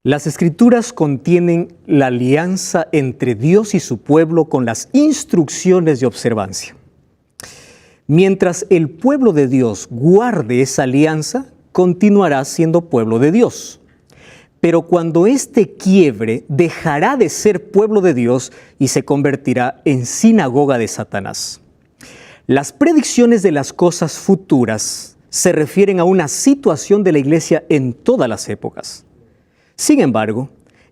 Las Escrituras contienen la alianza entre Dios y su pueblo con las instrucciones de observancia. Mientras el pueblo de Dios guarde esa alianza, continuará siendo pueblo de Dios. Pero cuando éste quiebre, dejará de ser pueblo de Dios y se convertirá en sinagoga de Satanás. Las predicciones de las cosas futuras se refieren a una situación de la iglesia en todas las épocas. Sin embargo,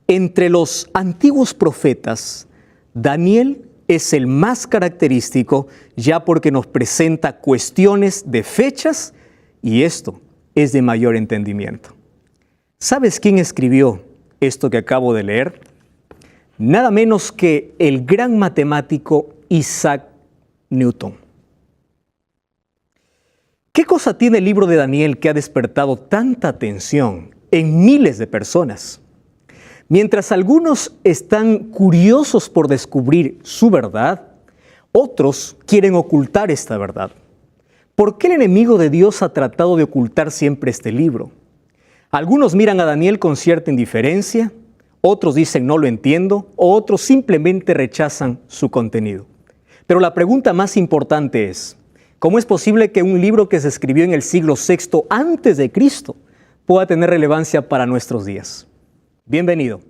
entre los antiguos profetas, Daniel es el más característico, ya porque nos presenta cuestiones de fechas y esto es de mayor entendimiento. ¿Sabes quién escribió esto que acabo de leer? Nada menos que el gran matemático Isaac Newton. ¿Qué cosa tiene el libro de Daniel que ha despertado tanta atención en miles de personas? Mientras algunos están curiosos por descubrir su verdad, otros quieren ocultar esta verdad. ¿Por qué el enemigo de Dios ha tratado de ocultar siempre este libro? Algunos miran a Daniel con cierta indiferencia, otros dicen no lo entiendo, o otros simplemente rechazan su contenido. Pero la pregunta más importante es, ¿cómo es posible que un libro que se escribió en el siglo VI antes de Cristo pueda tener relevancia para nuestros días? Bienvenido.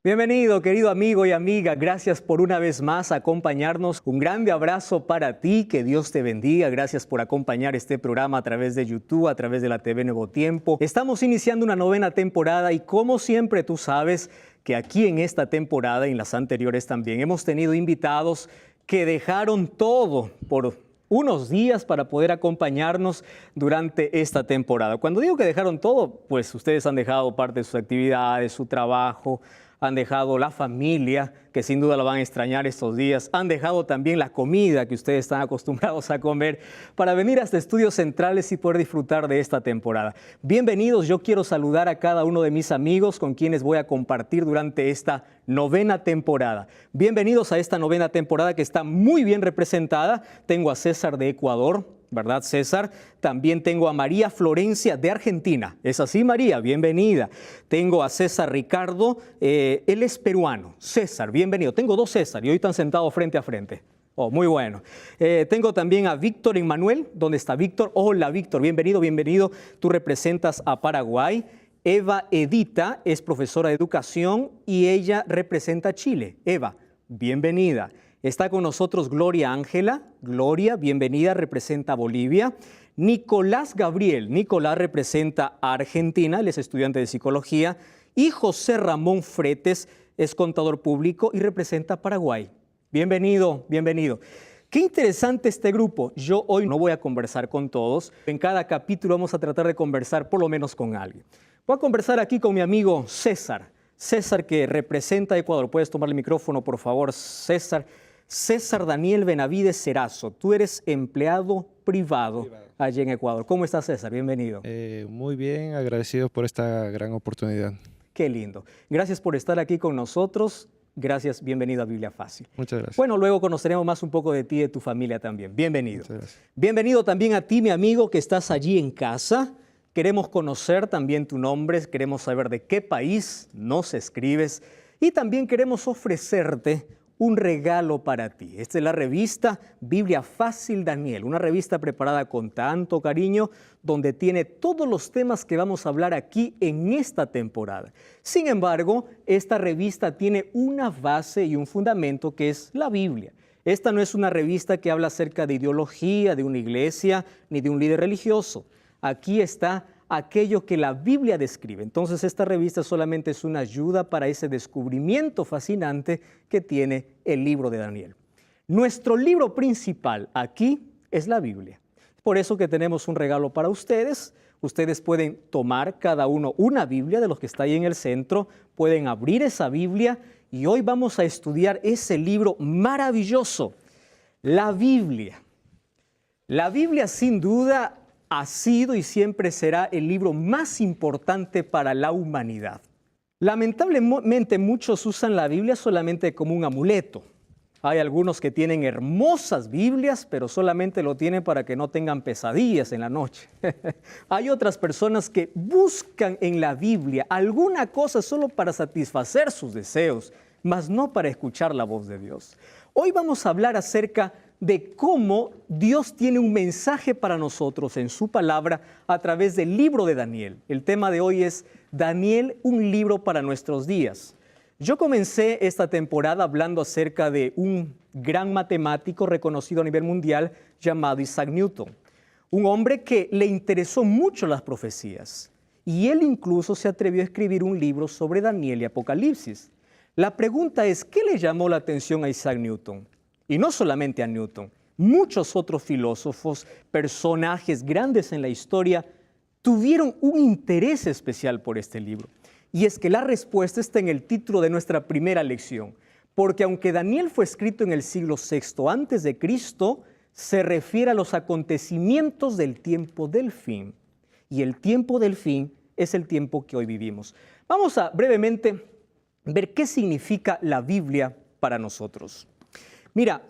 Bienvenido, querido amigo y amiga. Gracias por una vez más acompañarnos. Un grande abrazo para ti. Que Dios te bendiga. Gracias por acompañar este programa a través de YouTube, a través de la TV Nuevo Tiempo. Estamos iniciando una novena temporada y como siempre tú sabes que aquí en esta temporada y en las anteriores también hemos tenido invitados que dejaron todo por unos días para poder acompañarnos durante esta temporada. Cuando digo que dejaron todo, pues ustedes han dejado parte de sus actividades, su trabajo, han dejado la familia, que sin duda la van a extrañar estos días. Han dejado también la comida que ustedes están acostumbrados a comer para venir hasta Estudios Centrales y poder disfrutar de esta temporada. Bienvenidos, yo quiero saludar a cada uno de mis amigos con quienes voy a compartir durante esta novena temporada. Bienvenidos a esta novena temporada que está muy bien representada. Tengo a César de Ecuador, ¿verdad, César? También tengo a María Florencia de Argentina. ¿Es así, María? Bienvenida. Tengo a César Ricardo, él es peruano. César, bienvenido. Tengo dos César y hoy están sentados frente a frente. Oh, muy bueno. Tengo también a Víctor Emmanuel. ¿Dónde está Víctor? Hola, Víctor. Bienvenido, bienvenido. Tú representas a Paraguay. Eva Edita es profesora de educación y ella representa a Chile. Eva, bienvenida. Está con nosotros Gloria Ángela. Gloria, bienvenida, representa a Bolivia. Nicolás Gabriel. Nicolás representa a Argentina, él es estudiante de psicología. Y José Ramón Fretes es contador público y representa a Paraguay. Bienvenido, bienvenido. Qué interesante este grupo. Yo hoy no voy a conversar con todos. En cada capítulo vamos a tratar de conversar por lo menos con alguien. Voy a conversar aquí con mi amigo César. César, que representa a Ecuador. ¿Puedes tomar el micrófono, por favor, César? César Daniel Benavides Cerazo, tú eres empleado privado allí en Ecuador. ¿Cómo estás, César? Bienvenido. Muy bien, agradecido por esta gran oportunidad. Qué lindo. Gracias por estar aquí con nosotros. Gracias, bienvenido a Biblia Fácil. Muchas gracias. Bueno, luego conoceremos más un poco de ti y de tu familia también. Bienvenido. Muchas gracias. Bienvenido también a ti, mi amigo, que estás allí en casa. Queremos conocer también tu nombre, queremos saber de qué país nos escribes y también queremos ofrecerte un regalo para ti. Esta es la revista Biblia Fácil Daniel, una revista preparada con tanto cariño, donde tiene todos los temas que vamos a hablar aquí en esta temporada. Sin embargo, esta revista tiene una base y un fundamento que es la Biblia. Esta no es una revista que habla acerca de ideología, de una iglesia, ni de un líder religioso. Aquí está aquello que la Biblia describe. Entonces esta revista solamente es una ayuda para ese descubrimiento fascinante que tiene el libro de Daniel. Nuestro libro principal aquí es la Biblia. Por eso que tenemos un regalo para ustedes. Ustedes pueden tomar cada uno una Biblia de los que está ahí en el centro, pueden abrir esa Biblia y hoy vamos a estudiar ese libro maravilloso, la Biblia. La Biblia sin duda ha sido y siempre será el libro más importante para la humanidad. Lamentablemente muchos usan la Biblia solamente como un amuleto. Hay algunos que tienen hermosas Biblias, pero solamente lo tienen para que no tengan pesadillas en la noche. Hay otras personas que buscan en la Biblia alguna cosa solo para satisfacer sus deseos, mas no para escuchar la voz de Dios. Hoy vamos a hablar acerca de cómo Dios tiene un mensaje para nosotros en su palabra a través del libro de Daniel. El tema de hoy es Daniel, un libro para nuestros días. Yo comencé esta temporada hablando acerca de un gran matemático reconocido a nivel mundial llamado Isaac Newton, un hombre que le interesó mucho las profecías y él incluso se atrevió a escribir un libro sobre Daniel y Apocalipsis. La pregunta es, ¿qué le llamó la atención a Isaac Newton? Y no solamente a Newton, muchos otros filósofos, personajes grandes en la historia, tuvieron un interés especial por este libro. Y es que la respuesta está en el título de nuestra primera lección, porque aunque Daniel fue escrito en el siglo VI antes de Cristo, se refiere a los acontecimientos del tiempo del fin. Y el tiempo del fin es el tiempo que hoy vivimos. Vamos a brevemente ver qué significa la Biblia para nosotros. Mira,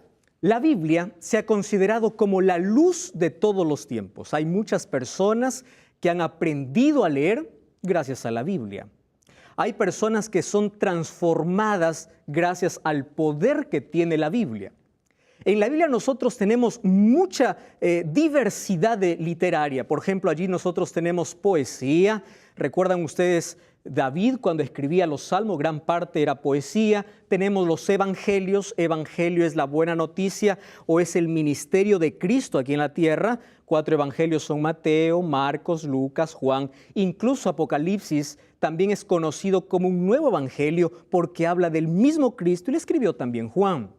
la Biblia se ha considerado como la luz de todos los tiempos. Hay muchas personas que han aprendido a leer gracias a la Biblia. Hay personas que son transformadas gracias al poder que tiene la Biblia. En la Biblia nosotros tenemos mucha diversidad literaria. Por ejemplo, allí nosotros tenemos poesía. ¿Recuerdan ustedes David cuando escribía los salmos? Gran parte era poesía. Tenemos los evangelios. Evangelio es la buena noticia o es el ministerio de Cristo aquí en la tierra. 4 evangelios son Mateo, Marcos, Lucas, Juan. Incluso Apocalipsis también es conocido como un nuevo evangelio porque habla del mismo Cristo y le escribió también Juan.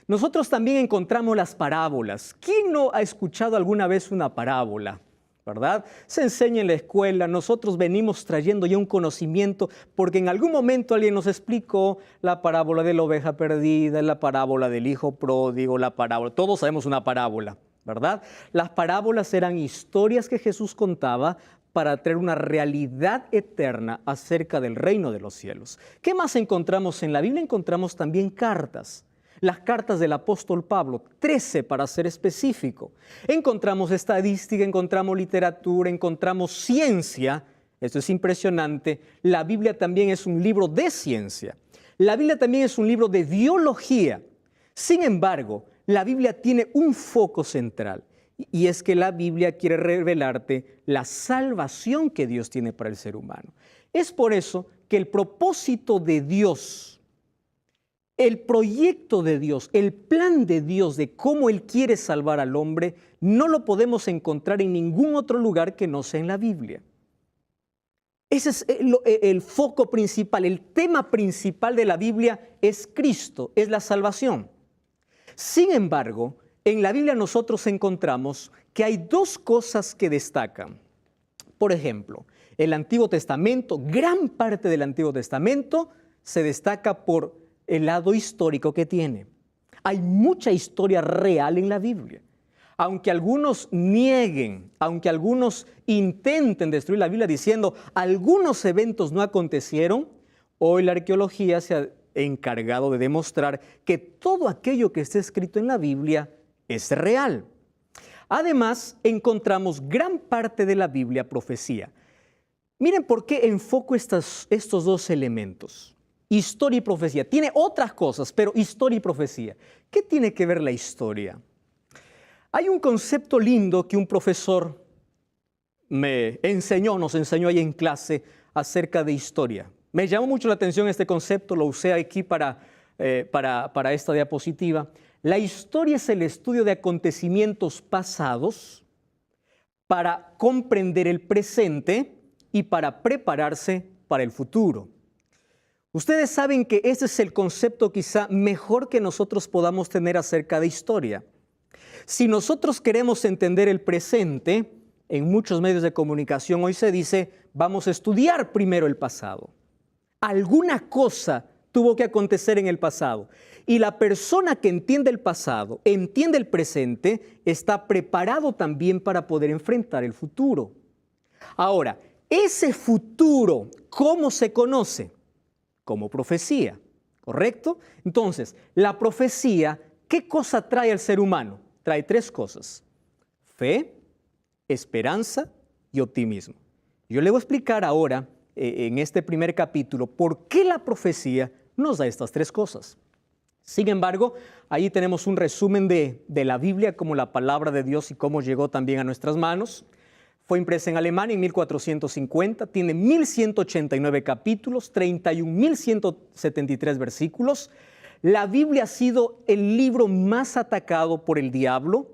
Nosotros también encontramos las parábolas. ¿Quién no ha escuchado alguna vez una parábola? ¿Verdad? Se enseña en la escuela, nosotros venimos trayendo ya un conocimiento porque en algún momento alguien nos explicó la parábola de la oveja perdida, la parábola del hijo pródigo, la parábola, todos sabemos una parábola, ¿verdad? Las parábolas eran historias que Jesús contaba para traer una realidad eterna acerca del reino de los cielos. ¿Qué más encontramos en la Biblia? Encontramos también cartas. Las cartas del apóstol Pablo, 13 para ser específico. Encontramos estadística, encontramos literatura, encontramos ciencia. Esto es impresionante. La Biblia también es un libro de ciencia. La Biblia también es un libro de biología. Sin embargo, la Biblia tiene un foco central. Y es que la Biblia quiere revelarte la salvación que Dios tiene para el ser humano. Es por eso que el propósito de Dios, el proyecto de Dios, el plan de Dios de cómo Él quiere salvar al hombre, no lo podemos encontrar en ningún otro lugar que no sea en la Biblia. Ese es el foco principal, el tema principal de la Biblia es Cristo, es la salvación. Sin embargo, en la Biblia nosotros encontramos que hay 2 cosas que destacan. Por ejemplo, el Antiguo Testamento, gran parte del Antiguo Testamento se destaca por el lado histórico que tiene. Hay mucha historia real en la Biblia. Aunque algunos nieguen, aunque algunos intenten destruir la Biblia diciendo algunos eventos no acontecieron, hoy la arqueología se ha encargado de demostrar que todo aquello que está escrito en la Biblia es real. Además, encontramos gran parte de la Biblia profecía. Miren por qué enfoco estos 2 elementos. Historia y profecía. Tiene otras cosas, pero historia y profecía. ¿Qué tiene que ver la historia? Hay un concepto lindo que un profesor nos enseñó ahí en clase acerca de historia. Me llamó mucho la atención este concepto, lo usé aquí para esta diapositiva. La historia es el estudio de acontecimientos pasados para comprender el presente y para prepararse para el futuro. Ustedes saben que ese es el concepto quizá mejor que nosotros podamos tener acerca de historia. Si nosotros queremos entender el presente, en muchos medios de comunicación hoy se dice, vamos a estudiar primero el pasado. Alguna cosa tuvo que acontecer en el pasado. Y la persona que entiende el pasado, entiende el presente, está preparado también para poder enfrentar el futuro. Ahora, ese futuro, ¿cómo se conoce? Como profecía, ¿correcto? Entonces, la profecía, ¿qué cosa trae al ser humano? Trae tres cosas: fe, esperanza y optimismo. Yo le voy a explicar ahora, en este primer capítulo, por qué la profecía nos da estas tres cosas. Sin embargo, ahí tenemos un resumen de la Biblia como la palabra de Dios y cómo llegó también a nuestras manos. Fue impresa en Alemania en 1450, tiene 1189 capítulos, 31.173 versículos. La Biblia ha sido el libro más atacado por el diablo.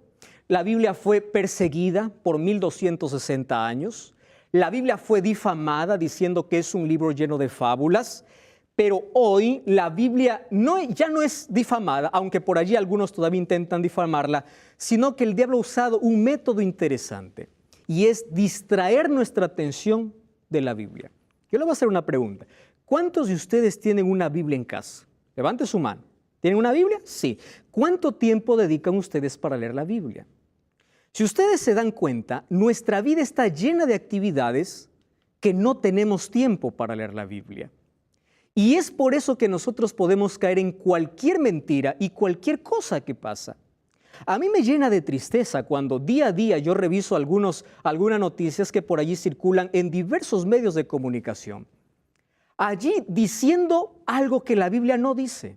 La Biblia fue perseguida por 1260 años. La Biblia fue difamada diciendo que es un libro lleno de fábulas. Pero hoy la Biblia ya no es difamada, aunque por allí algunos todavía intentan difamarla, sino que el diablo ha usado un método interesante, y es distraer nuestra atención de la Biblia. Yo le voy a hacer una pregunta. ¿Cuántos de ustedes tienen una Biblia en casa? Levante su mano. ¿Tienen una Biblia? Sí. ¿Cuánto tiempo dedican ustedes para leer la Biblia? Si ustedes se dan cuenta, nuestra vida está llena de actividades que no tenemos tiempo para leer la Biblia. Y es por eso que nosotros podemos caer en cualquier mentira y cualquier cosa que pasa. A mí me llena de tristeza cuando día a día yo reviso algunas noticias que por allí circulan en diversos medios de comunicación. Allí diciendo algo que la Biblia no dice,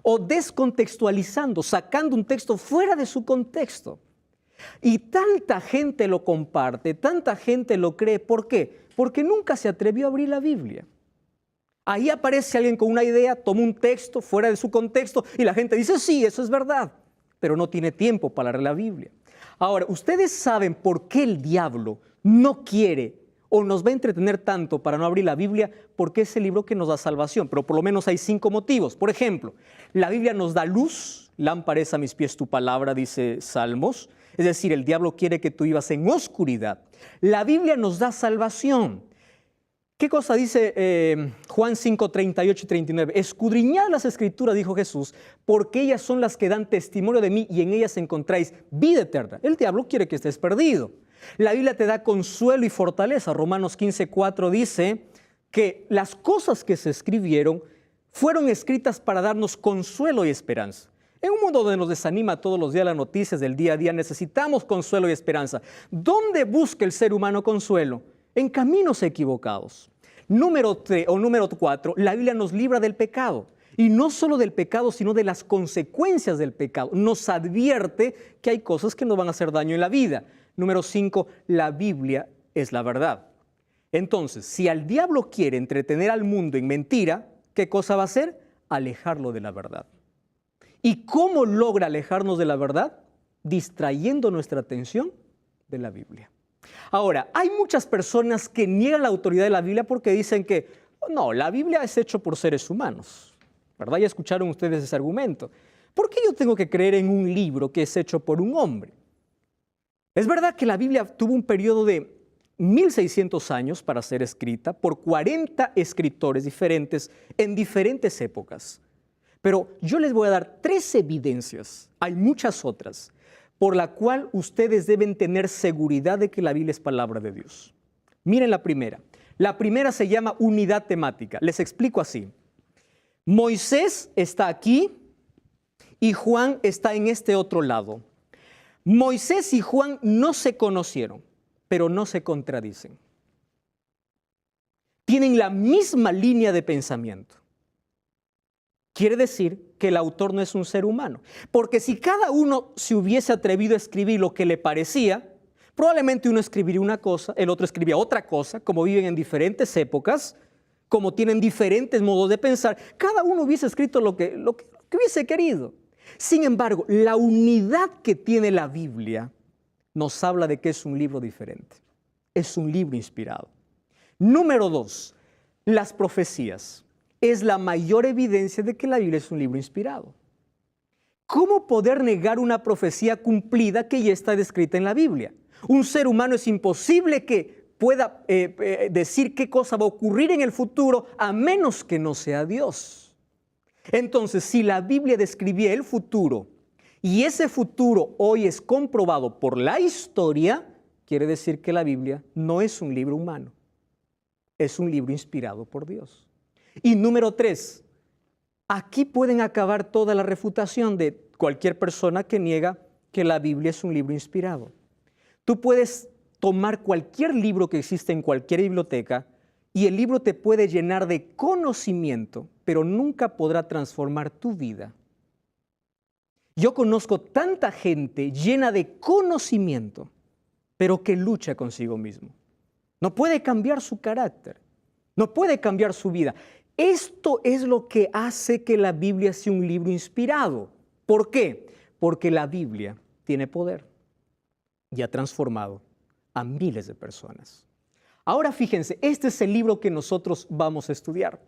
o descontextualizando, sacando un texto fuera de su contexto. Y tanta gente lo comparte, tanta gente lo cree. ¿Por qué? Porque nunca se atrevió a abrir la Biblia. Ahí aparece alguien con una idea, toma un texto fuera de su contexto y la gente dice, sí, eso es verdad, pero no tiene tiempo para leer la Biblia. Ahora, ¿ustedes saben por qué el diablo no quiere o nos va a entretener tanto para no abrir la Biblia? Porque es el libro que nos da salvación, pero por lo menos hay 5 motivos. Por ejemplo, la Biblia nos da luz, lámpara es a mis pies tu palabra, dice Salmos. Es decir, el diablo quiere que tú vivas en oscuridad. La Biblia nos da salvación. ¿Qué cosa dice Juan 5, 38 y 39? Escudriñad las Escrituras, dijo Jesús, porque ellas son las que dan testimonio de mí y en ellas encontráis vida eterna. El diablo quiere que estés perdido. La Biblia te da consuelo y fortaleza. Romanos 15, 4 dice que las cosas que se escribieron fueron escritas para darnos consuelo y esperanza. En un mundo donde nos desanima todos los días las noticias del día a día, necesitamos consuelo y esperanza. ¿Dónde busca el ser humano consuelo? En caminos equivocados. Número 4, la Biblia nos libra del pecado. Y no solo del pecado, sino de las consecuencias del pecado. Nos advierte que hay cosas que nos van a hacer daño en la vida. Número 5, la Biblia es la verdad. Entonces, si al diablo quiere entretener al mundo en mentira, ¿qué cosa va a hacer? Alejarlo de la verdad. ¿Y cómo logra alejarnos de la verdad? Distrayendo nuestra atención de la Biblia. Ahora, hay muchas personas que niegan la autoridad de la Biblia porque dicen que no, la Biblia es hecho por seres humanos, ¿verdad? Ya escucharon ustedes ese argumento. ¿Por qué yo tengo que creer en un libro que es hecho por un hombre? Es verdad que la Biblia tuvo un periodo de 1600 años para ser escrita por 40 escritores diferentes en diferentes épocas. Pero yo les voy a dar 3 evidencias, hay muchas otras, por la cual ustedes deben tener seguridad de que la Biblia es palabra de Dios. Miren la primera. La primera se llama unidad temática. Les explico así. Moisés está aquí y Juan está en este otro lado. Moisés y Juan no se conocieron, pero no se contradicen. Tienen la misma línea de pensamiento. Quiere decir que el autor no es un ser humano. Porque si cada uno se hubiese atrevido a escribir lo que le parecía, probablemente uno escribiría una cosa, el otro escribía otra cosa, como viven en diferentes épocas, como tienen diferentes modos de pensar, cada uno hubiese escrito lo que hubiese querido. Sin embargo, la unidad que tiene la Biblia nos habla de que es un libro diferente. Es un libro inspirado. Número 2, las profecías. Es la mayor evidencia de que la Biblia es un libro inspirado. ¿Cómo poder negar una profecía cumplida que ya está descrita en la Biblia? Un ser humano es imposible que pueda decir qué cosa va a ocurrir en el futuro a menos que no sea Dios. Entonces, si la Biblia describía el futuro y ese futuro hoy es comprobado por la historia, quiere decir que la Biblia no es un libro humano, es un libro inspirado por Dios. Y número 3, aquí pueden acabar toda la refutación de cualquier persona que niega que la Biblia es un libro inspirado. Tú puedes tomar cualquier libro que existe en cualquier biblioteca y el libro te puede llenar de conocimiento, pero nunca podrá transformar tu vida. Yo conozco tanta gente llena de conocimiento, pero que lucha consigo mismo. No puede cambiar su carácter, no puede cambiar su vida. Esto es lo que hace que la Biblia sea un libro inspirado. ¿Por qué? Porque la Biblia tiene poder y ha transformado a miles de personas. Ahora fíjense, este es el libro que nosotros vamos a estudiar.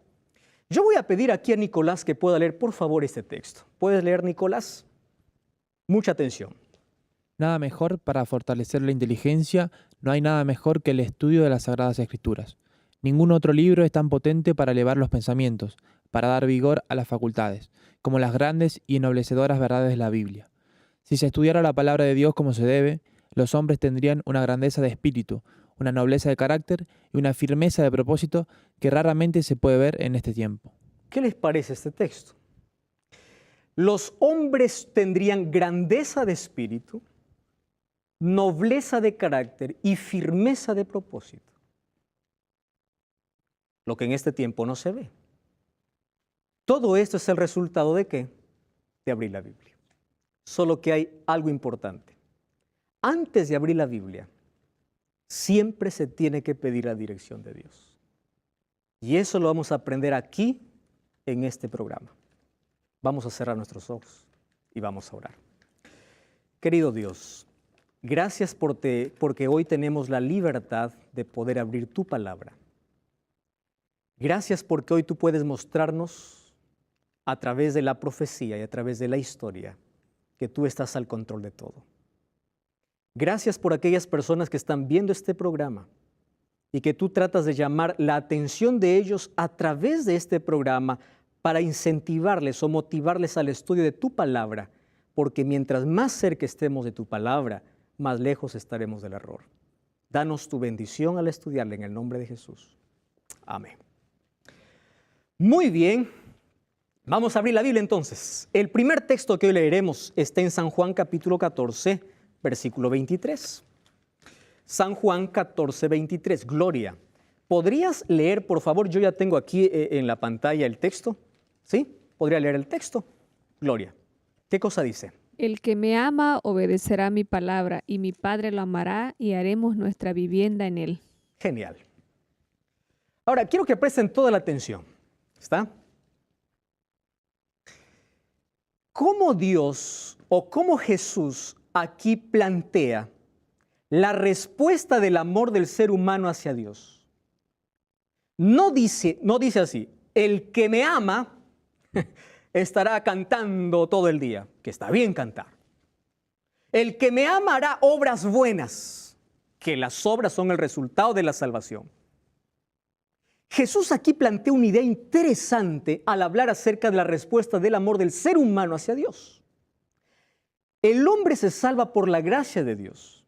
Yo voy a pedir aquí a Nicolás que pueda leer, por favor, este texto. ¿Puedes leer, Nicolás? Mucha atención. Nada mejor para fortalecer la inteligencia, no hay nada mejor que el estudio de las Sagradas Escrituras. Ningún otro libro es tan potente para elevar los pensamientos, para dar vigor a las facultades, como las grandes y ennoblecedoras verdades de la Biblia. Si se estudiara la palabra de Dios como se debe, los hombres tendrían una grandeza de espíritu, una nobleza de carácter y una firmeza de propósito que raramente se puede ver en este tiempo. ¿Qué les parece este texto? Los hombres tendrían grandeza de espíritu, nobleza de carácter y firmeza de propósito. Lo que en este tiempo no se ve. Todo esto es el resultado ¿de qué? De abrir la Biblia. Solo que hay algo importante. Antes de abrir la Biblia, siempre se tiene que pedir la dirección de Dios. Y eso lo vamos a aprender aquí en este programa. Vamos a cerrar nuestros ojos y vamos a orar. Querido Dios, gracias porque hoy tenemos la libertad de poder abrir tu palabra. Gracias porque hoy tú puedes mostrarnos a través de la profecía y a través de la historia que tú estás al control de todo. Gracias por aquellas personas que están viendo este programa y que tú tratas de llamar la atención de ellos a través de este programa para incentivarles o motivarles al estudio de tu palabra, porque mientras más cerca estemos de tu palabra, más lejos estaremos del error. Danos tu bendición al estudiarla en el nombre de Jesús. Amén. Muy bien, vamos a abrir la Biblia entonces. El primer texto que hoy leeremos está en San Juan capítulo 14, versículo 23. San Juan 14, 23. Gloria. ¿Podrías leer, por favor? Yo ya tengo aquí en la pantalla el texto. ¿Sí? ¿Podría leer el texto? Gloria. ¿Qué cosa dice? El que me ama obedecerá mi palabra, y mi Padre lo amará, y haremos nuestra vivienda en él. Genial. Ahora, quiero que presten toda la atención. ¿Está? ¿Cómo Dios o cómo Jesús aquí plantea la respuesta del amor del ser humano hacia Dios? No dice así, el que me ama estará cantando todo el día, que está bien cantar. El que me ama hará obras buenas, que las obras son el resultado de la salvación. Jesús aquí plantea una idea interesante al hablar acerca de la respuesta del amor del ser humano hacia Dios. El hombre se salva por la gracia de Dios,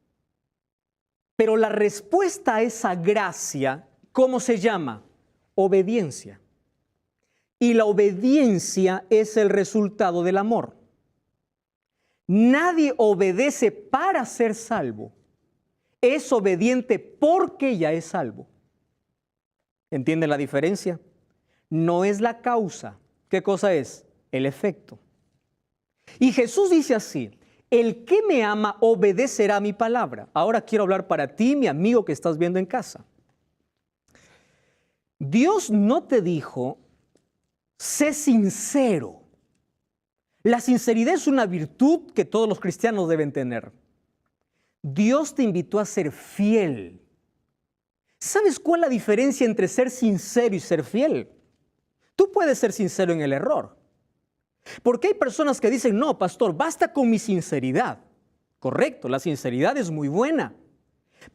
pero la respuesta a esa gracia, ¿cómo se llama? Obediencia. Y la obediencia es el resultado del amor. Nadie obedece para ser salvo. Es obediente porque ya es salvo. ¿Entienden la diferencia? No es la causa. ¿Qué cosa es? El efecto. Y Jesús dice así, el que me ama obedecerá mi palabra. Ahora quiero hablar para ti, mi amigo que estás viendo en casa. Dios no te dijo, sé sincero. La sinceridad es una virtud que todos los cristianos deben tener. Dios te invitó a ser fiel. ¿Sabes cuál es la diferencia entre ser sincero y ser fiel? Tú puedes ser sincero en el error. Porque hay personas que dicen, no, pastor, basta con mi sinceridad. Correcto, la sinceridad es muy buena,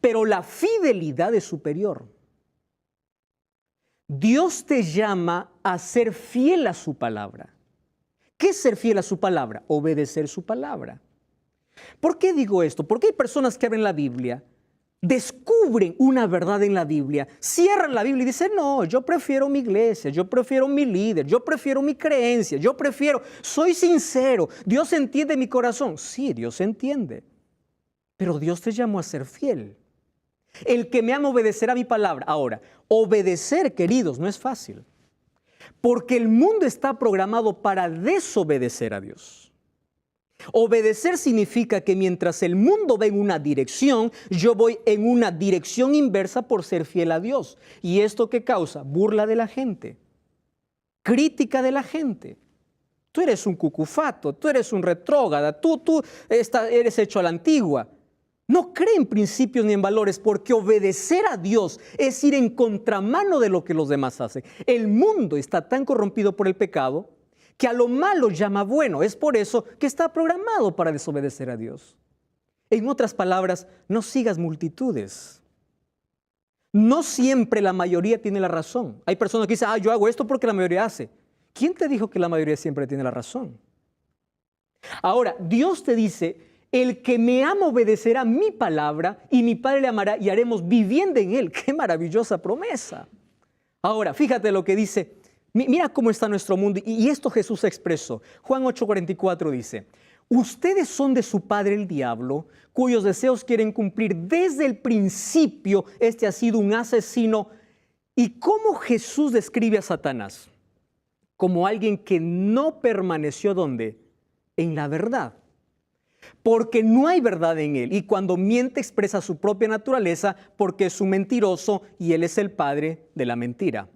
pero la fidelidad es superior. Dios te llama a ser fiel a su palabra. ¿Qué es ser fiel a su palabra? Obedecer su palabra. ¿Por qué digo esto? Porque hay personas que abren la Biblia, descubren una verdad en la Biblia, cierran la Biblia y dicen, no, yo prefiero mi iglesia, yo prefiero mi líder, yo prefiero mi creencia, soy sincero, Dios entiende mi corazón. Sí, Dios entiende, pero Dios te llamó a ser fiel. El que me ama obedecerá mi palabra. Ahora, obedecer, queridos, no es fácil, porque el mundo está programado para desobedecer a Dios. Obedecer significa que mientras el mundo va en una dirección, yo voy en una dirección inversa por ser fiel a Dios. ¿Y esto qué causa? Burla de la gente, crítica de la gente. Tú eres un cucufato, tú eres un retrógrada, tú eres hecho a la antigua. No cree en principios ni en valores, porque obedecer a Dios es ir en contramano de lo que los demás hacen. El mundo está tan corrompido por el pecado que a lo malo llama bueno. Es por eso que está programado para desobedecer a Dios. En otras palabras, no sigas multitudes. No siempre la mayoría tiene la razón. Hay personas que dicen, yo hago esto porque la mayoría hace. ¿Quién te dijo que la mayoría siempre tiene la razón? Ahora, Dios te dice, el que me ama obedecerá mi palabra y mi Padre le amará y haremos vivienda en él. ¡Qué maravillosa promesa! Ahora, fíjate lo que dice. Mira cómo está nuestro mundo, y esto Jesús expresó. Juan 8:44 dice, ustedes son de su padre el diablo, cuyos deseos quieren cumplir desde el principio. Este ha sido un asesino. ¿Y cómo Jesús describe a Satanás? Como alguien que no permaneció ¿dónde? En la verdad. Porque no hay verdad en él, y cuando miente expresa su propia naturaleza, porque es un mentiroso y él es el padre de la mentira.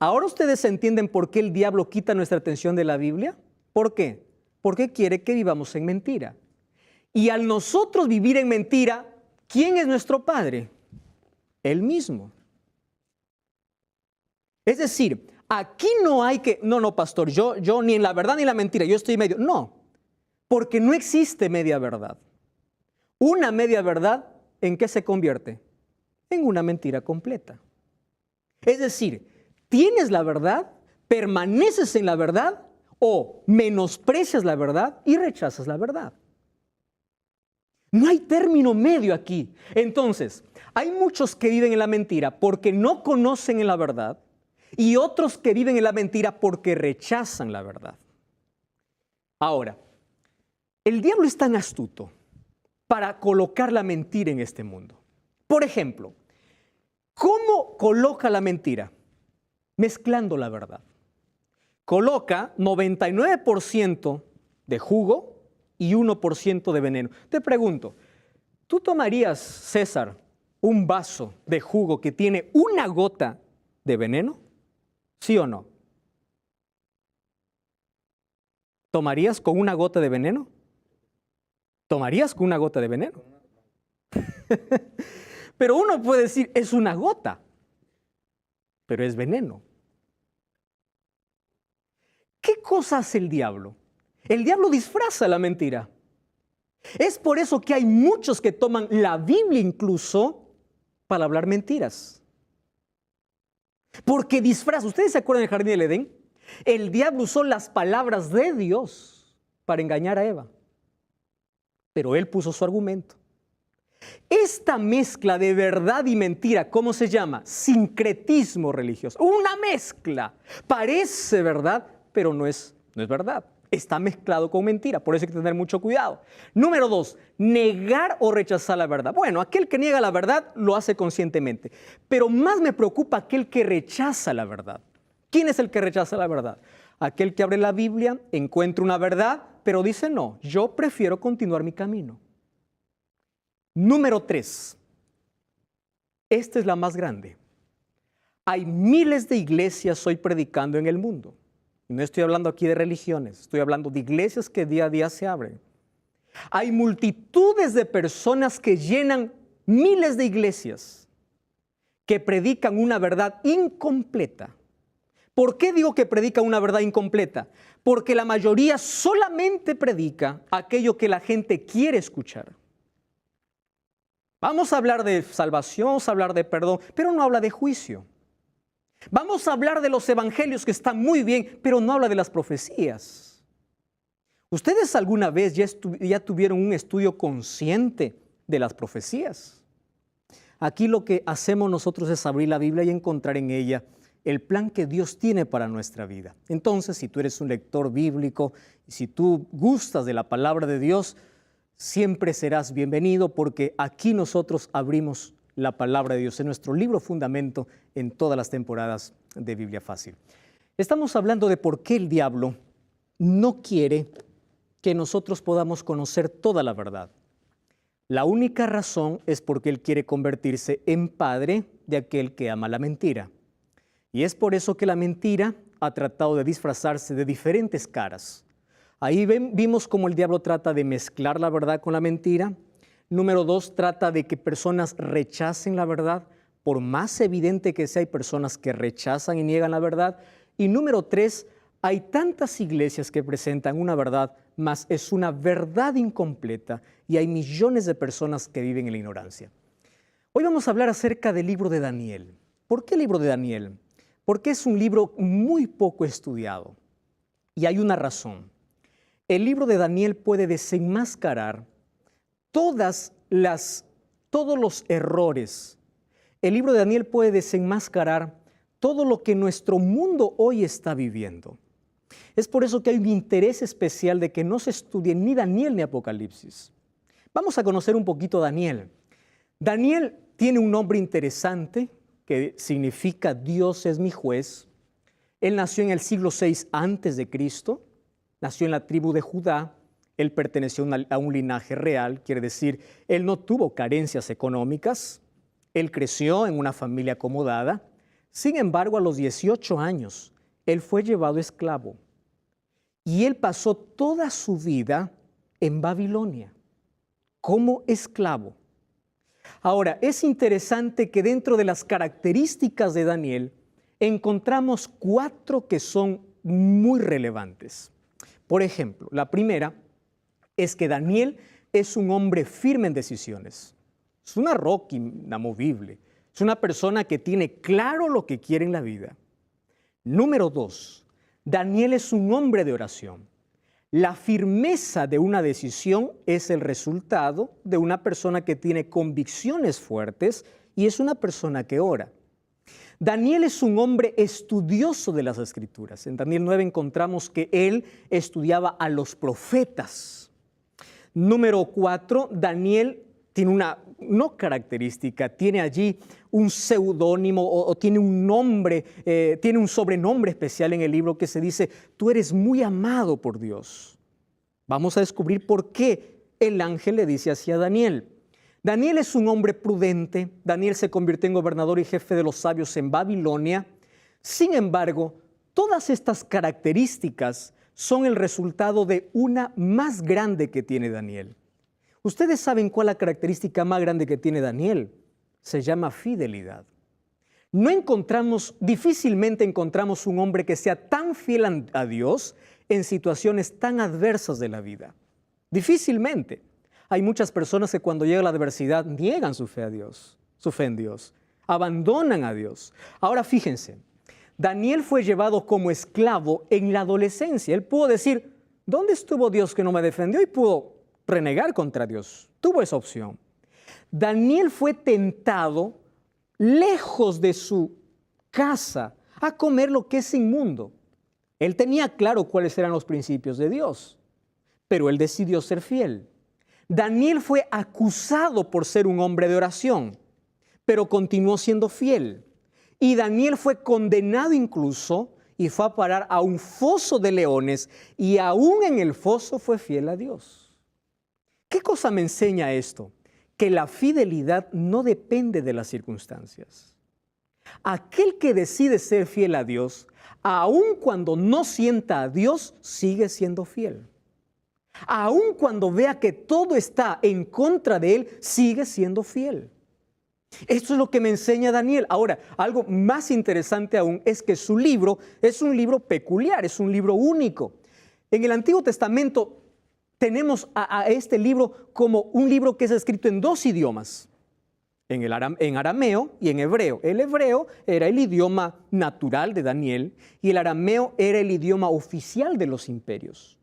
Ahora ustedes entienden por qué el diablo quita nuestra atención de la Biblia. ¿Por qué? Porque quiere que vivamos en mentira. Y al nosotros vivir en mentira, ¿quién es nuestro padre? Él mismo. Es decir, aquí no hay que, no, pastor, yo ni en la verdad ni en la mentira, yo estoy medio. No, porque no existe media verdad. Una media verdad, ¿en qué se convierte? En una mentira completa. Es decir, ¿tienes la verdad, permaneces en la verdad o menosprecias la verdad y rechazas la verdad? No hay término medio aquí. Entonces, hay muchos que viven en la mentira porque no conocen en la verdad y otros que viven en la mentira porque rechazan la verdad. Ahora, el diablo es tan astuto para colocar la mentira en este mundo. Por ejemplo, ¿cómo coloca la mentira? Mezclando la verdad. Coloca 99% de jugo y 1% de veneno. Te pregunto, ¿tú tomarías, César, un vaso de jugo que tiene una gota de veneno? ¿Sí o no? ¿Tomarías con una gota de veneno? ¿Tomarías con una gota de veneno? Pero uno puede decir, es una gota, pero es veneno. ¿Qué cosa hace el diablo? El diablo disfraza la mentira. Es por eso que hay muchos que toman la Biblia incluso para hablar mentiras. Porque disfraza. ¿Ustedes se acuerdan del jardín del Edén? El diablo usó las palabras de Dios para engañar a Eva. Pero él puso su argumento. Esta mezcla de verdad y mentira, ¿cómo se llama? Sincretismo religioso. Una mezcla. Parece verdad, pero no es verdad. Está mezclado con mentira, por eso hay que tener mucho cuidado. Número 2, negar o rechazar la verdad. Bueno, aquel que niega la verdad lo hace conscientemente, pero más me preocupa aquel que rechaza la verdad. ¿Quién es el que rechaza la verdad? Aquel que abre la Biblia, encuentra una verdad, pero dice no, yo prefiero continuar mi camino. Número 3, esta es la más grande. Hay miles de iglesias hoy predicando en el mundo. No estoy hablando aquí de religiones, estoy hablando de iglesias que día a día se abren. Hay multitudes de personas que llenan miles de iglesias, que predican una verdad incompleta. ¿Por qué digo que predican una verdad incompleta? Porque la mayoría solamente predica aquello que la gente quiere escuchar. Vamos a hablar de salvación, vamos a hablar de perdón, pero no habla de juicio. Vamos a hablar de los evangelios, que están muy bien, pero no habla de las profecías. ¿Ustedes alguna vez ya tuvieron un estudio consciente de las profecías? Aquí lo que hacemos nosotros es abrir la Biblia y encontrar en ella el plan que Dios tiene para nuestra vida. Entonces, si tú eres un lector bíblico y si tú gustas de la palabra de Dios, siempre serás bienvenido, porque aquí nosotros abrimos la palabra de Dios en nuestro libro fundamento en todas las temporadas de Biblia Fácil. Estamos hablando de por qué el diablo no quiere que nosotros podamos conocer toda la verdad. La única razón es porque él quiere convertirse en padre de aquel que ama la mentira. Y es por eso que la mentira ha tratado de disfrazarse de diferentes caras. Ahí vimos cómo el diablo trata de mezclar la verdad con la mentira. Número 2, trata de que personas rechacen la verdad. Por más evidente que sea, hay personas que rechazan y niegan la verdad. Y número 3, hay tantas iglesias que presentan una verdad, mas es una verdad incompleta, y hay millones de personas que viven en la ignorancia. Hoy vamos a hablar acerca del libro de Daniel. ¿Por qué el libro de Daniel? Porque es un libro muy poco estudiado. Y hay una razón. El libro de Daniel puede desenmascarar todos los errores. El libro de Daniel puede desenmascarar todo lo que nuestro mundo hoy está viviendo. Es por eso que hay un interés especial de que no se estudie ni Daniel ni Apocalipsis. Vamos a conocer un poquito a Daniel. Daniel tiene un nombre interesante que significa Dios es mi juez. Él nació en el siglo VI antes de Cristo, nació en la tribu de Judá. Él perteneció a un linaje real, quiere decir, él no tuvo carencias económicas. Él creció en una familia acomodada. Sin embargo, a los 18 años, él fue llevado esclavo. Y él pasó toda su vida en Babilonia, como esclavo. Ahora, es interesante que dentro de las características de Daniel, encontramos 4 que son muy relevantes. Por ejemplo, la primera es que Daniel es un hombre firme en decisiones. Es una roca inamovible. Es una persona que tiene claro lo que quiere en la vida. Número 2, Daniel es un hombre de oración. La firmeza de una decisión es el resultado de una persona que tiene convicciones fuertes y es una persona que ora. Daniel es un hombre estudioso de las Escrituras. En Daniel 9 encontramos que él estudiaba a los profetas. Número 4, Daniel tiene una característica, tiene allí un seudónimo o tiene un nombre, tiene un sobrenombre especial en el libro que se dice, tú eres muy amado por Dios. Vamos a descubrir por qué el ángel le dice así a Daniel. Daniel es un hombre prudente. Daniel se convirtió en gobernador y jefe de los sabios en Babilonia. Sin embargo, todas estas características son el resultado de una más grande que tiene Daniel. ¿Ustedes saben cuál es la característica más grande que tiene Daniel? Se llama fidelidad. Difícilmente encontramos un hombre que sea tan fiel a Dios en situaciones tan adversas de la vida. Difícilmente. Hay muchas personas que cuando llega la adversidad niegan su fe en Dios, abandonan a Dios. Ahora fíjense, Daniel fue llevado como esclavo en la adolescencia. Él pudo decir, ¿dónde estuvo Dios que no me defendió? Y pudo renegar contra Dios. Tuvo esa opción. Daniel fue tentado lejos de su casa a comer lo que es inmundo. Él tenía claro cuáles eran los principios de Dios, pero él decidió ser fiel. Daniel fue acusado por ser un hombre de oración, pero continuó siendo fiel. Y Daniel fue condenado incluso y fue a parar a un foso de leones y aún en el foso fue fiel a Dios. ¿Qué cosa me enseña esto? Que la fidelidad no depende de las circunstancias. Aquel que decide ser fiel a Dios, aun cuando no sienta a Dios, sigue siendo fiel. Aun cuando vea que todo está en contra de él, sigue siendo fiel. Esto es lo que me enseña Daniel. Ahora, algo más interesante aún es que su libro es un libro peculiar, es un libro único. En el Antiguo Testamento tenemos a este libro como un libro que es escrito en dos idiomas, en arameo y en hebreo. El hebreo era el idioma natural de Daniel y el arameo era el idioma oficial de los imperios.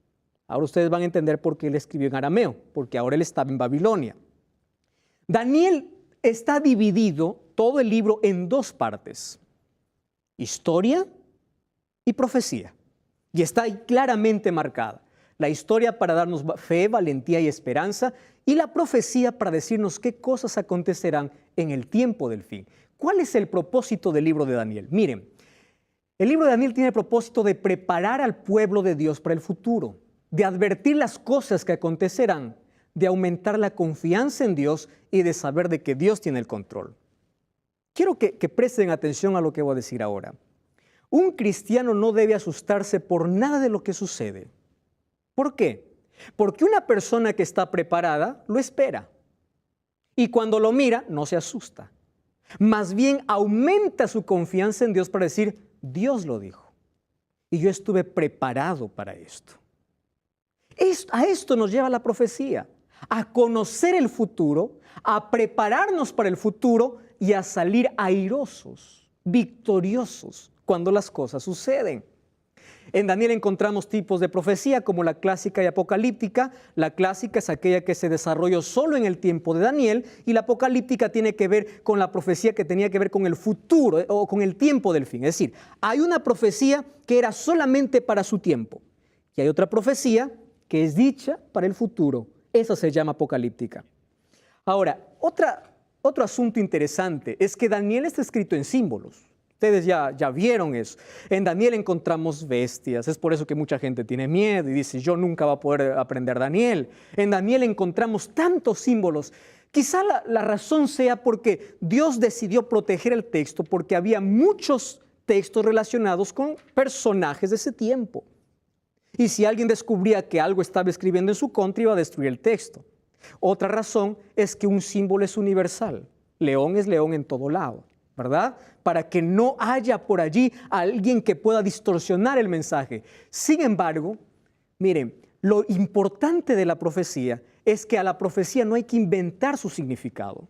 Ahora ustedes van a entender por qué él escribió en arameo, porque ahora él estaba en Babilonia. Daniel está dividido todo el libro en dos partes, historia y profecía. Y está ahí claramente marcada. La historia para darnos fe, valentía y esperanza, y la profecía para decirnos qué cosas acontecerán en el tiempo del fin. ¿Cuál es el propósito del libro de Daniel? Miren, el libro de Daniel tiene el propósito de preparar al pueblo de Dios para el futuro, de advertir las cosas que acontecerán, de aumentar la confianza en Dios y de saber de que Dios tiene el control. Quiero que presten atención a lo que voy a decir ahora. Un cristiano no debe asustarse por nada de lo que sucede. ¿Por qué? Porque una persona que está preparada lo espera. Y cuando lo mira, no se asusta. Más bien aumenta su confianza en Dios para decir, Dios lo dijo. Y yo estuve preparado para esto. A esto nos lleva la profecía. A conocer el futuro, a prepararnos para el futuro y a salir airosos, victoriosos cuando las cosas suceden. En Daniel encontramos tipos de profecía como la clásica y apocalíptica. La clásica es aquella que se desarrolló solo en el tiempo de Daniel y la apocalíptica tiene que ver con la profecía que tenía que ver con el futuro o con el tiempo del fin. Es decir, hay una profecía que era solamente para su tiempo y hay otra profecía que es dicha para el futuro. Esa se llama apocalíptica. Ahora, otro asunto interesante es que Daniel está escrito en símbolos. Ustedes ya vieron eso. En Daniel encontramos bestias. Es por eso que mucha gente tiene miedo y dice, yo nunca voy a poder aprender Daniel. En Daniel encontramos tantos símbolos. Quizá la razón sea porque Dios decidió proteger el texto porque había muchos textos relacionados con personajes de ese tiempo. Y si alguien descubría que algo estaba escribiendo en su contra, iba a destruir el texto. Otra razón es que un símbolo es universal. León es león en todo lado, ¿verdad? Para que no haya por allí alguien que pueda distorsionar el mensaje. Sin embargo, miren, lo importante de la profecía es que a la profecía no hay que inventar su significado.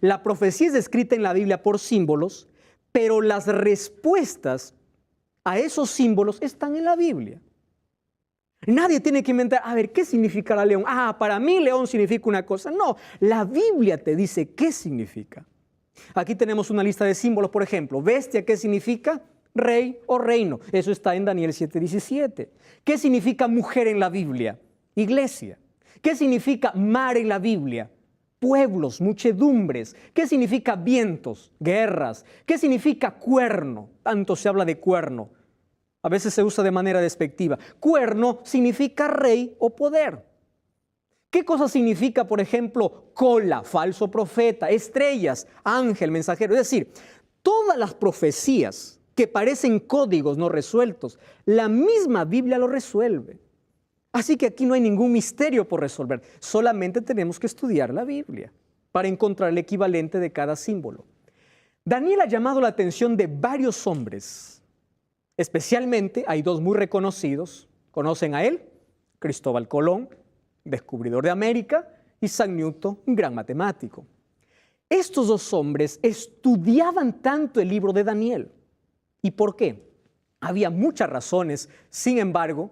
La profecía es escrita en la Biblia por símbolos, pero las respuestas a esos símbolos están en la Biblia. Nadie tiene que inventar, a ver, ¿qué significará león? Para mí león significa una cosa. No, la Biblia te dice qué significa. Aquí tenemos una lista de símbolos, por ejemplo, bestia, ¿qué significa? Rey o reino. Eso está en Daniel 7:17. ¿Qué significa mujer en la Biblia? Iglesia. ¿Qué significa mar en la Biblia? Pueblos, muchedumbres. ¿Qué significa vientos? Guerras. ¿Qué significa cuerno? Tanto se habla de cuerno. A veces se usa de manera despectiva. Cuerno significa rey o poder. ¿Qué cosa significa, por ejemplo, cola, falso profeta, estrellas, ángel, mensajero? Es decir, todas las profecías que parecen códigos no resueltos, la misma Biblia lo resuelve. Así que aquí no hay ningún misterio por resolver. Solamente tenemos que estudiar la Biblia para encontrar el equivalente de cada símbolo. Daniel ha llamado la atención de varios hombres. Especialmente hay dos muy reconocidos. ¿Conocen a él? Cristóbal Colón, descubridor de América, y Isaac Newton, un gran matemático. Estos dos hombres estudiaban tanto el libro de Daniel. ¿Y por qué? Había muchas razones. Sin embargo,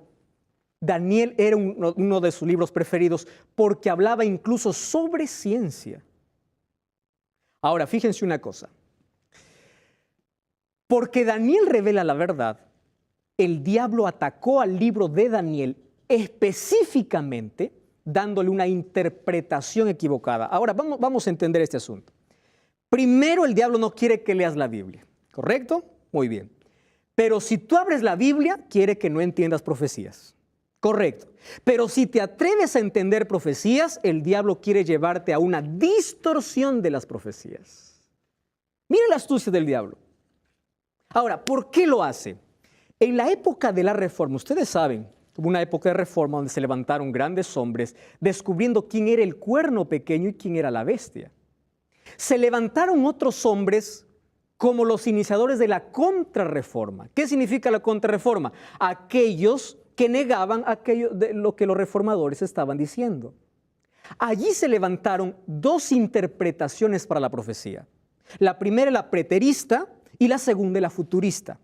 Daniel era uno de sus libros preferidos porque hablaba incluso sobre ciencia. Ahora, fíjense una cosa. Porque Daniel revela la verdad, el diablo atacó al libro de Daniel específicamente dándole una interpretación equivocada. Ahora vamos a entender este asunto. Primero, el diablo no quiere que leas la Biblia, ¿correcto? Muy bien. Pero si tú abres la Biblia, quiere que no entiendas profecías. Correcto. Pero si te atreves a entender profecías, el diablo quiere llevarte a una distorsión de las profecías. Miren la astucia del diablo. Ahora, ¿por qué lo hace? En la época de la Reforma, ustedes saben Hubo una época de reforma donde se levantaron grandes hombres descubriendo quién era el cuerno pequeño y quién era la bestia. Se levantaron otros hombres como los iniciadores de la contrarreforma. ¿Qué significa la contrarreforma? Aquellos que negaban aquello de lo que los reformadores estaban diciendo. Allí se levantaron dos interpretaciones para la profecía. La primera es la preterista y la segunda es la futurista.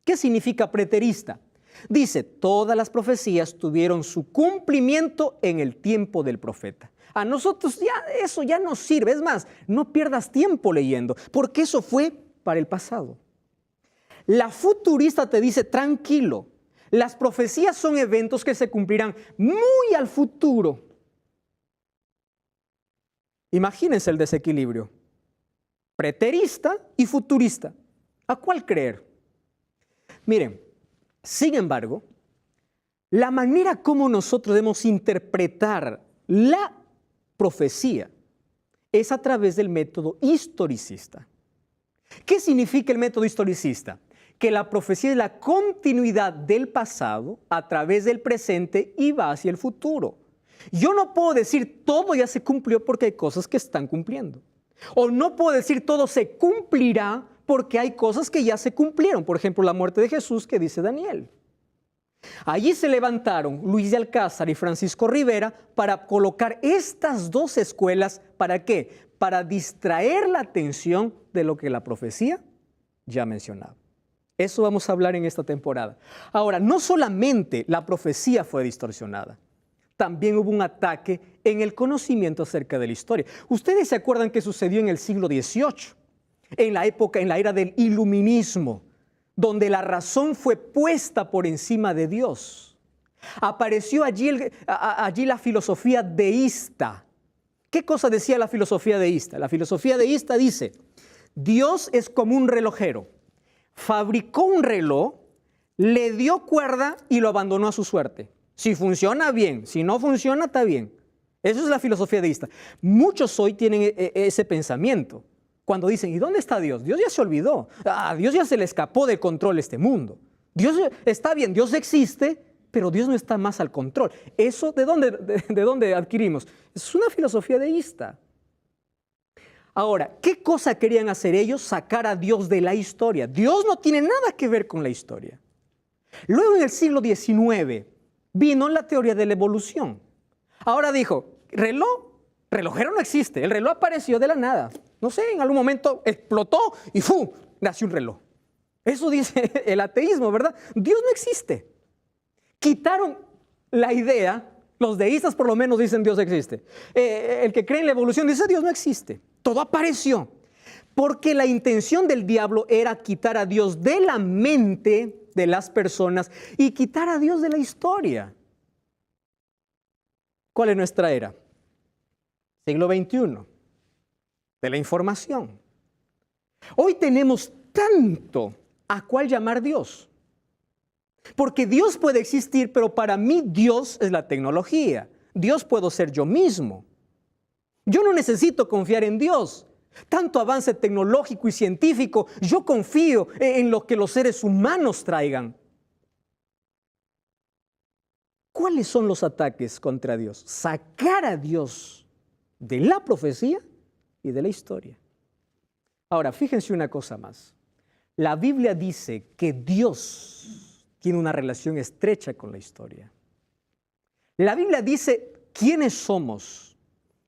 ¿Qué significa preterista? Dice, todas las profecías tuvieron su cumplimiento en el tiempo del profeta. A nosotros ya eso ya nos sirve. Es más, no pierdas tiempo leyendo, porque eso fue para el pasado. La futurista te dice, tranquilo, las profecías son eventos que se cumplirán muy al futuro. Imagínense el desequilibrio. Preterista y futurista. ¿A cuál creer? Miren, sin embargo, la manera como nosotros debemos interpretar la profecía es a través del método historicista. ¿Qué significa el método historicista? Que la profecía es la continuidad del pasado a través del presente y va hacia el futuro. Yo no puedo decir todo ya se cumplió porque hay cosas que están cumpliendo. O no puedo decir todo se cumplirá porque hay cosas que ya se cumplieron. Por ejemplo, la muerte de Jesús que dice Daniel. Allí se levantaron Luis de Alcázar y Francisco Rivera para colocar estas dos escuelas. ¿Para qué? Para distraer la atención de lo que la profecía ya mencionaba. Eso vamos a hablar en esta temporada. Ahora, no solamente la profecía fue distorsionada, también hubo un ataque en el conocimiento acerca de la historia. Ustedes se acuerdan que sucedió en el siglo XVIII, en la era del iluminismo, donde la razón fue puesta por encima de Dios. Apareció allí la filosofía deísta. ¿Qué cosa decía la filosofía deísta? La filosofía deísta dice, Dios es como un relojero. Fabricó un reloj, le dio cuerda y lo abandonó a su suerte. Si funciona, bien. Si no funciona, está bien. Eso es la filosofía deísta. Muchos hoy tienen ese pensamiento. Cuando dicen, ¿y dónde está Dios? Dios ya se olvidó. A Dios ya se le escapó del control este mundo. Dios está bien, Dios existe, pero Dios no está más al control. ¿Eso de dónde adquirimos? Es una filosofía deísta. Ahora, ¿qué cosa querían hacer ellos? Sacar a Dios de la historia. Dios no tiene nada que ver con la historia. Luego en el siglo XIX vino la teoría de la evolución. Ahora dijo, relojero no existe, el reloj apareció de la nada. No sé, en algún momento explotó y ¡fum! Nació un reloj. Eso dice el ateísmo, ¿verdad? Dios no existe. Quitaron la idea, los deístas por lo menos dicen Dios existe. El que cree en la evolución dice Dios no existe. Todo apareció. Porque la intención del diablo era quitar a Dios de la mente de las personas y quitar a Dios de la historia. ¿Cuál es nuestra era? Siglo XXI. De la información. Hoy tenemos tanto a cuál llamar Dios. Porque Dios puede existir, pero para mí Dios es la tecnología. Dios puedo ser yo mismo. Yo no necesito confiar en Dios. Tanto avance tecnológico y científico, yo confío en lo que los seres humanos traigan. ¿Cuáles son los ataques contra Dios? Sacar a Dios de la profecía y de la historia. Ahora, fíjense una cosa más. La Biblia dice que Dios tiene una relación estrecha con la historia. La Biblia dice quiénes somos,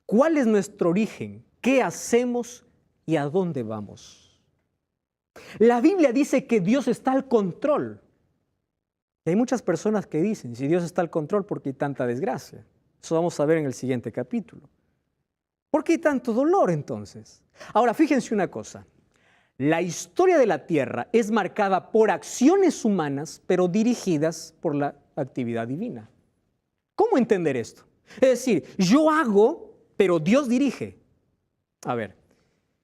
cuál es nuestro origen, qué hacemos y a dónde vamos. La Biblia dice que Dios está al control. Y hay muchas personas que dicen, si Dios está al control, ¿por qué hay tanta desgracia? Eso vamos a ver en el siguiente capítulo. ¿Por qué hay tanto dolor entonces? Ahora, fíjense una cosa. La historia de la tierra es marcada por acciones humanas, pero dirigidas por la actividad divina. ¿Cómo entender esto? Es decir, yo hago, pero Dios dirige. A ver,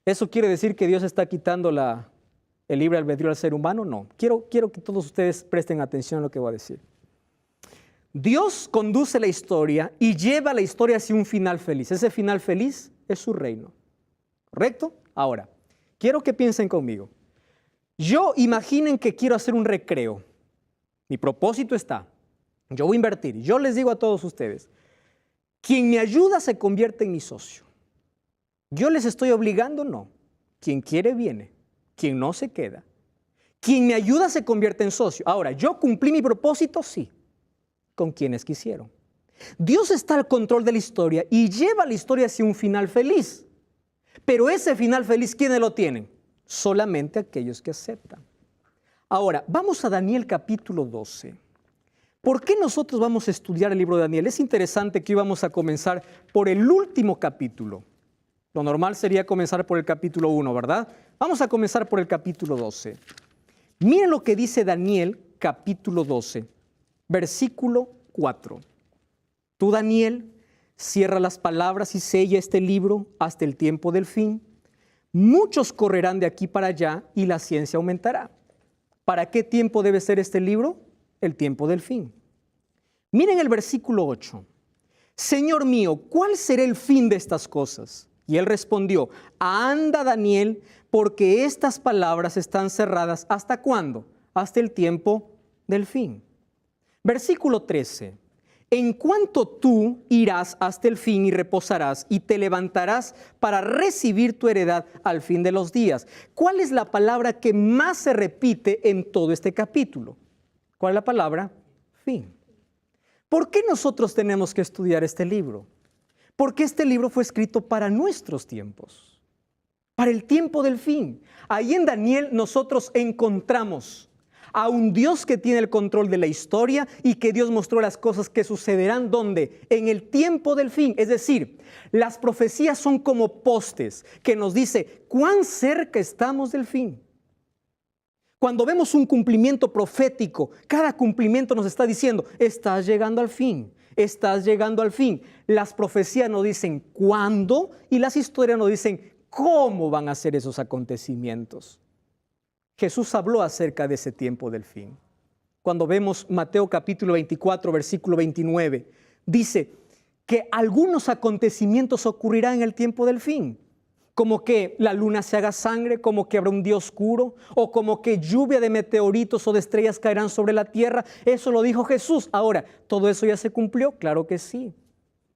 ¿eso quiere decir que Dios está quitando el libre albedrío al ser humano? No. Quiero que todos ustedes presten atención a lo que voy a decir. Dios conduce la historia y lleva la historia hacia un final feliz. Ese final feliz es su reino. ¿Correcto? Ahora, quiero que piensen conmigo. Imaginen que quiero hacer un recreo. Mi propósito está, Yo voy a invertir. Yo les digo a todos ustedes, quien me ayuda se convierte en mi socio. Yo les estoy obligando, no. Quien quiere viene, quien no se queda. Quien me ayuda se convierte en socio. Ahora, ¿yo cumplí mi propósito? Sí, con quienes quisieron. Dios está al control de la historia y lleva la historia hacia un final feliz. Pero ese final feliz, ¿quiénes lo tienen? Solamente aquellos que aceptan. Ahora, vamos a Daniel capítulo 12. ¿Por qué nosotros vamos a estudiar el libro de Daniel? Es interesante que hoy vamos a comenzar por el último capítulo. Lo normal sería comenzar por el capítulo 1, ¿verdad? Vamos a comenzar por el capítulo 12. Miren lo que dice Daniel capítulo 12, versículo 4. Tú, Daniel, cierra las palabras y sella este libro hasta el tiempo del fin. Muchos correrán de aquí para allá y la ciencia aumentará. ¿Para qué tiempo debe ser este libro? El tiempo del fin. Miren el versículo 8. Señor mío, ¿cuál será el fin de estas cosas? Y él respondió, anda, Daniel, porque estas palabras están cerradas. ¿Hasta cuándo? Hasta el tiempo del fin. Versículo 13. En cuanto tú irás hasta el fin y reposarás y te levantarás para recibir tu heredad al fin de los días. ¿Cuál es la palabra que más se repite en todo este capítulo? ¿Cuál es la palabra? Fin. ¿Por qué nosotros tenemos que estudiar este libro? Porque este libro fue escrito para nuestros tiempos, para el tiempo del fin. Ahí en Daniel nosotros encontramos a un Dios que tiene el control de la historia y que Dios mostró las cosas que sucederán ¿dónde? En el tiempo del fin. Es decir, las profecías son como postes que nos dice cuán cerca estamos del fin. Cuando vemos un cumplimiento profético, cada cumplimiento nos está diciendo, estás llegando al fin, estás llegando al fin. Las profecías nos dicen cuándo y las historias nos dicen cómo van a ser esos acontecimientos. Jesús habló acerca de ese tiempo del fin. Cuando vemos Mateo capítulo 24, versículo 29, dice que algunos acontecimientos ocurrirán en el tiempo del fin, como que la luna se haga sangre, como que habrá un día oscuro, o como que lluvia de meteoritos o de estrellas caerán sobre la tierra. Eso lo dijo Jesús. Ahora, ¿todo eso ya se cumplió? Claro que sí.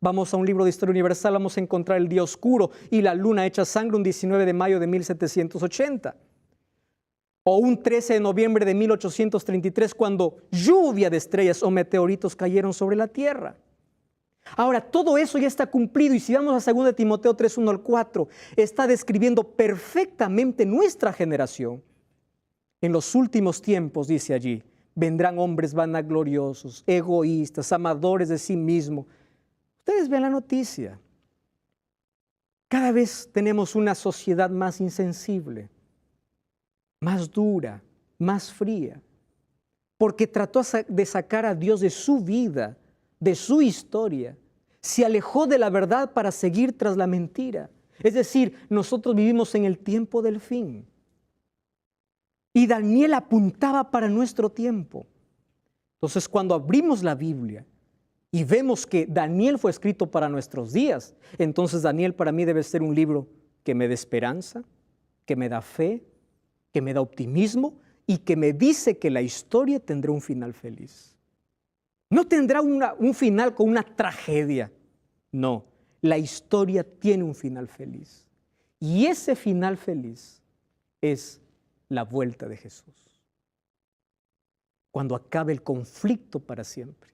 Vamos a un libro de historia universal, vamos a encontrar el día oscuro y la luna hecha sangre un 19 de mayo de 1780. O un 13 de noviembre de 1833, cuando lluvia de estrellas o meteoritos cayeron sobre la tierra. Ahora, todo eso ya está cumplido y si vamos a 2 Timoteo 3, 1 al 4, está describiendo perfectamente nuestra generación. En los últimos tiempos, dice allí, vendrán hombres vanagloriosos, egoístas, amadores de sí mismos. Ustedes ven la noticia. Cada vez tenemos una sociedad más insensible, más dura, más fría, porque trató de sacar a Dios de su vida, de su historia. Se alejó de la verdad para seguir tras la mentira. Es decir, nosotros vivimos en el tiempo del fin. Y Daniel apuntaba para nuestro tiempo. Entonces, cuando abrimos la Biblia y vemos que Daniel fue escrito para nuestros días, entonces Daniel para mí debe ser un libro que me dé esperanza, que me da fe, que me da optimismo y que me dice que la historia tendrá un final feliz. No tendrá un final con una tragedia. No, la historia tiene un final feliz. Y ese final feliz es la vuelta de Jesús. Cuando acabe el conflicto para siempre.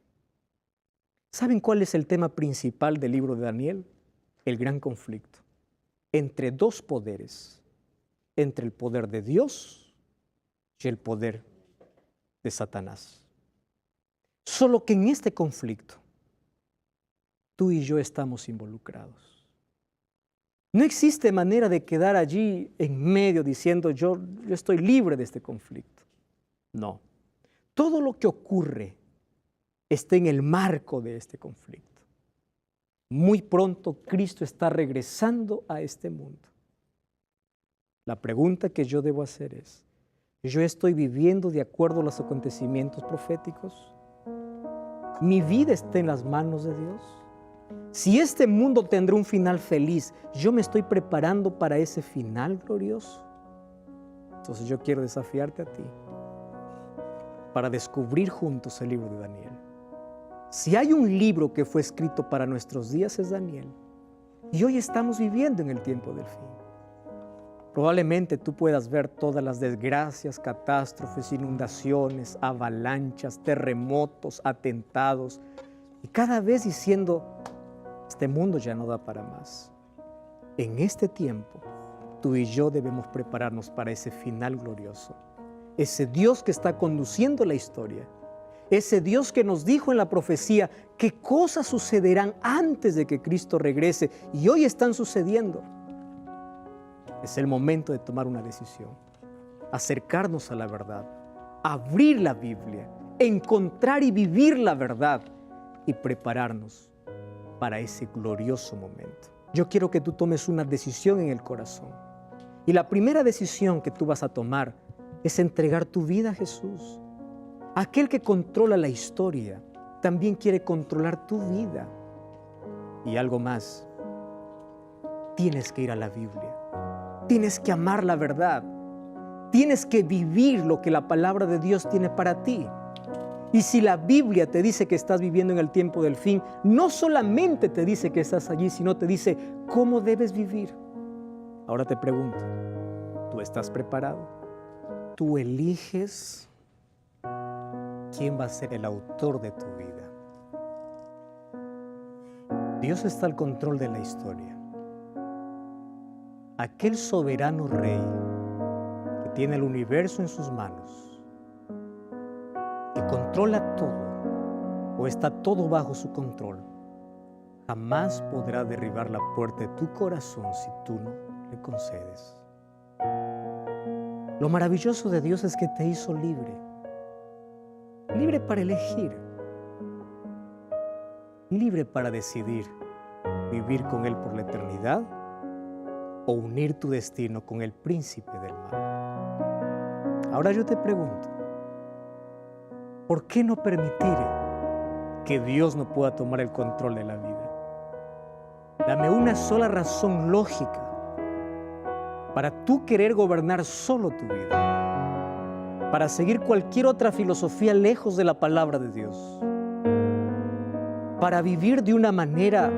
¿Saben cuál es el tema principal del libro de Daniel? El gran conflicto entre dos poderes. Entre el poder de Dios y el poder de Satanás. Solo que en este conflicto, tú y yo estamos involucrados. No existe manera de quedar allí en medio diciendo yo estoy libre de este conflicto. No. Todo lo que ocurre está en el marco de este conflicto. Muy pronto Cristo está regresando a este mundo. La pregunta que yo debo hacer es, ¿yo estoy viviendo de acuerdo a los acontecimientos proféticos? ¿Mi vida está en las manos de Dios? Si este mundo tendrá un final feliz, ¿yo me estoy preparando para ese final glorioso? Entonces yo quiero desafiarte a ti para descubrir juntos el libro de Daniel. Si hay un libro que fue escrito para nuestros días es Daniel. Y hoy estamos viviendo en el tiempo del fin. Probablemente tú puedas ver todas las desgracias, catástrofes, inundaciones, avalanchas, terremotos, atentados, y cada vez diciendo, este mundo ya no da para más. En este tiempo, tú y yo debemos prepararnos para ese final glorioso. Ese Dios que está conduciendo la historia, ese Dios que nos dijo en la profecía qué cosas sucederán antes de que Cristo regrese y hoy están sucediendo. Es el momento de tomar una decisión, acercarnos a la verdad, abrir la Biblia, encontrar y vivir la verdad y prepararnos para ese glorioso momento. Yo quiero que tú tomes una decisión en el corazón. Y la primera decisión que tú vas a tomar es entregar tu vida a Jesús. Aquel que controla la historia también quiere controlar tu vida. Y algo más, tienes que ir a la Biblia. Tienes que amar la verdad. Tienes que vivir lo que la palabra de Dios tiene para ti. Y si la Biblia te dice que estás viviendo en el tiempo del fin, no solamente te dice que estás allí, sino te dice cómo debes vivir. Ahora te pregunto, ¿tú estás preparado? ¿Tú eliges quién va a ser el autor de tu vida? Dios está al control de la historia. Aquel soberano rey que tiene el universo en sus manos, que controla todo o está todo bajo su control, jamás podrá derribar la puerta de tu corazón si tú no le concedes. Lo maravilloso de Dios es que te hizo libre, libre para elegir, libre para decidir vivir con Él por la eternidad o unir tu destino con el príncipe del mal. Ahora yo te pregunto, ¿por qué no permitir que Dios no pueda tomar el control de la vida? Dame una sola razón lógica para tú querer gobernar solo tu vida, para seguir cualquier otra filosofía lejos de la palabra de Dios, para vivir de una manera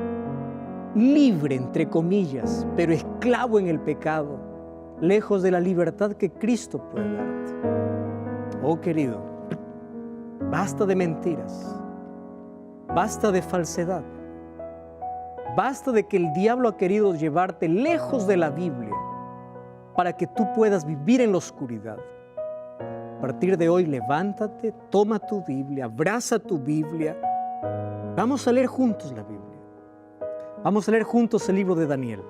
libre, entre comillas, pero esclavo en el pecado, lejos de la libertad que Cristo puede darte. Oh querido, basta de mentiras, basta de falsedad, basta de que el diablo ha querido llevarte lejos de la Biblia para que tú puedas vivir en la oscuridad. A partir de hoy, levántate, toma tu Biblia, abraza tu Biblia. Vamos a leer juntos la Biblia. Vamos a leer juntos el libro de Daniel.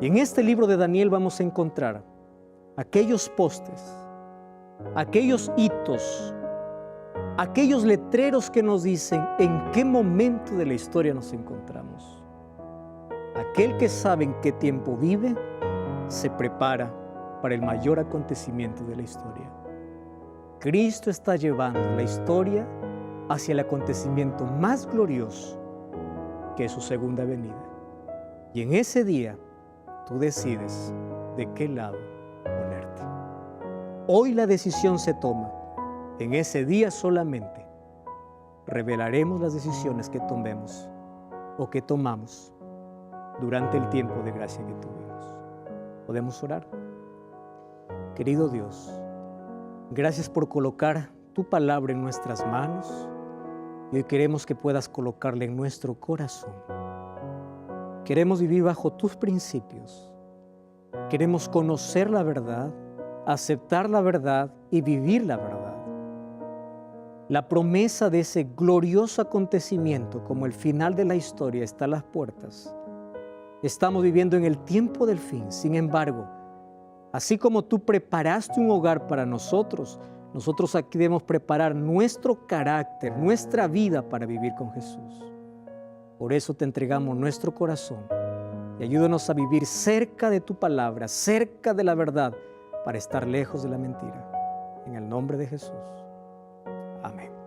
Y en este libro de Daniel vamos a encontrar aquellos postes, aquellos hitos, aquellos letreros que nos dicen en qué momento de la historia nos encontramos. Aquel que sabe en qué tiempo vive, se prepara para el mayor acontecimiento de la historia. Cristo está llevando la historia hacia el acontecimiento más glorioso, que es su segunda venida. Y en ese día, tú decides de qué lado ponerte. Hoy la decisión se toma. En ese día solamente revelaremos las decisiones que tomemos o que tomamos durante el tiempo de gracia que tuvimos. ¿Podemos orar? Querido Dios, gracias por colocar tu palabra en nuestras manos y hoy queremos que puedas colocarla en nuestro corazón. Queremos vivir bajo tus principios. Queremos conocer la verdad, aceptar la verdad y vivir la verdad. La promesa de ese glorioso acontecimiento como el final de la historia está a las puertas. Estamos viviendo en el tiempo del fin. Sin embargo, así como tú preparaste un hogar para nosotros, nosotros aquí debemos preparar nuestro carácter, nuestra vida para vivir con Jesús. Por eso te entregamos nuestro corazón y ayúdanos a vivir cerca de tu palabra, cerca de la verdad, para estar lejos de la mentira. En el nombre de Jesús. Amén.